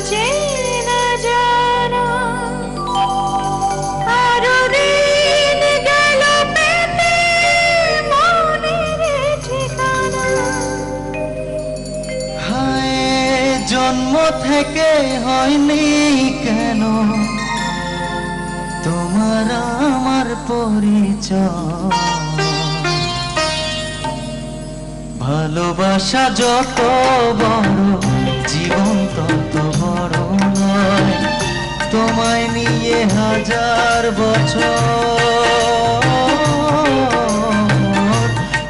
চেনা জানা আরো দিন গেল পেতে মনের ঠিকানা। হায় জন্ম থেকে হয়নি কেন তোমার আমার পরিচয়। ভালোবাসা যত বড় জীবন তত বড় নয়, তোমায় নিয়ে হাজার বছর,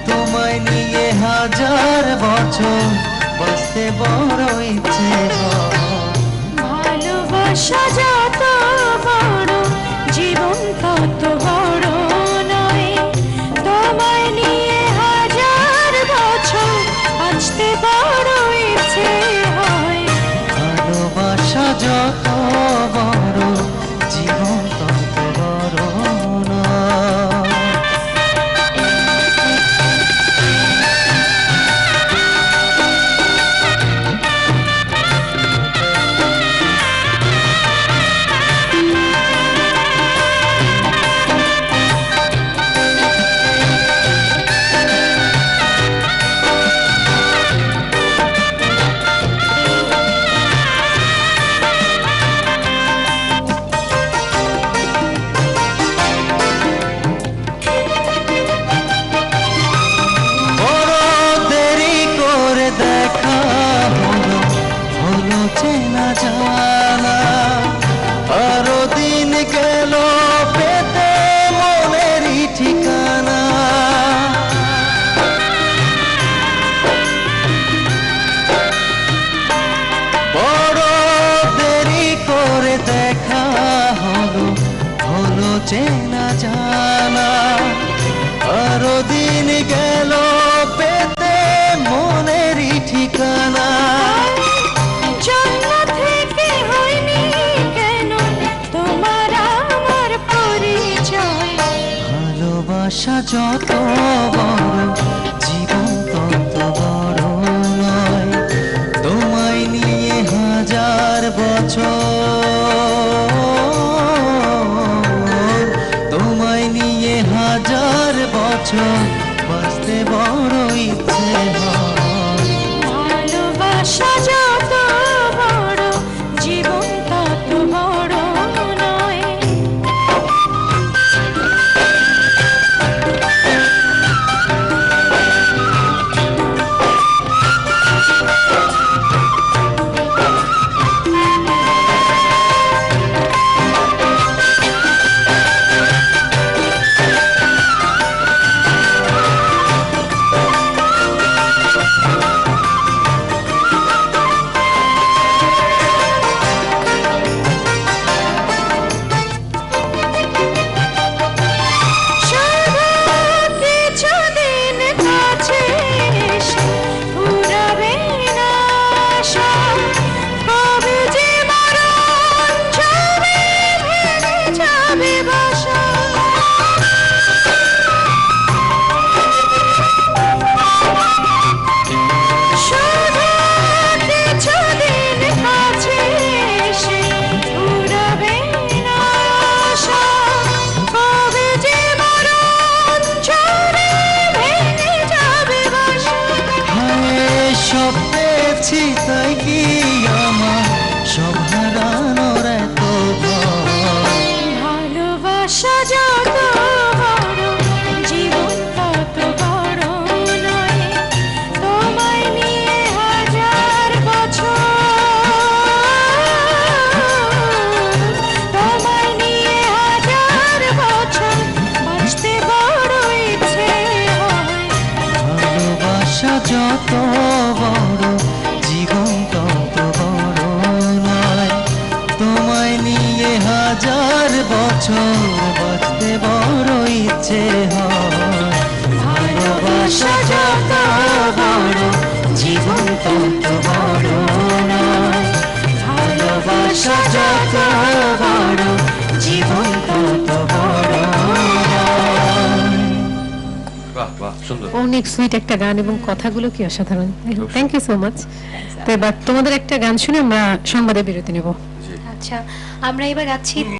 তোমায় নিয়ে হাজার বছর বাঁচতে বড় ইচ্ছে হয়। ভালোবাসা যত বড় জীবন তত বড় নয়, তোমায় নিয়ে হাজার বছর বাঁচতে বড় ইচ্ছে হয়। ভালোবাসা যত বড় জীবন তত বড় নয়। চেনা জানা আরো দিন গেল পেতে মনেরই ঠিকানা। বড় দেরি করে দেখা হলো, হলো চেনা জানা আরো দিন গেল পেতে মনেরই ঠিকানা। ভালোবাসা যত বড় জীবন তত বড় নয়, তোমায় নিয়ে হাজার বছর, তোমায় নিয়ে হাজার বছর বাঁচতে বড় ইচ্ছে হয়। ভালোবাসা যত বড় জীবন তত বড় নয়। তাই কি আমার সব হারানোর এত ভয়। ভালোবাসা যত বড় জীবন তত বড় নয়, তোমায় নিয়ে হাজার বছর, তোমায় নিয়ে হাজার বছর বাঁচতে বড় ইচ্ছে হয়। ভালোবাসা যত বড় জীবন তত বড় নয়, তোমায় নিয়ে হাজার বছর বাঁচতে বড় ইচ্ছে হয়। ভালোবাসা যত বড় জীবন তত বড় নয়, ভালোবাসা যত বড় জীবন তত বড় নয়। বাহ। বাহ, সুন্দর। অনেক সুইট একটা গান এবং কথাগুলো কি অসাধারণ। Thank you so much. তো এবার তোমাদের একটা গান শুনে আমরা সংবাদে বিরতি নেব। জি। আচ্ছা, আমরা এবার গাচ্ছি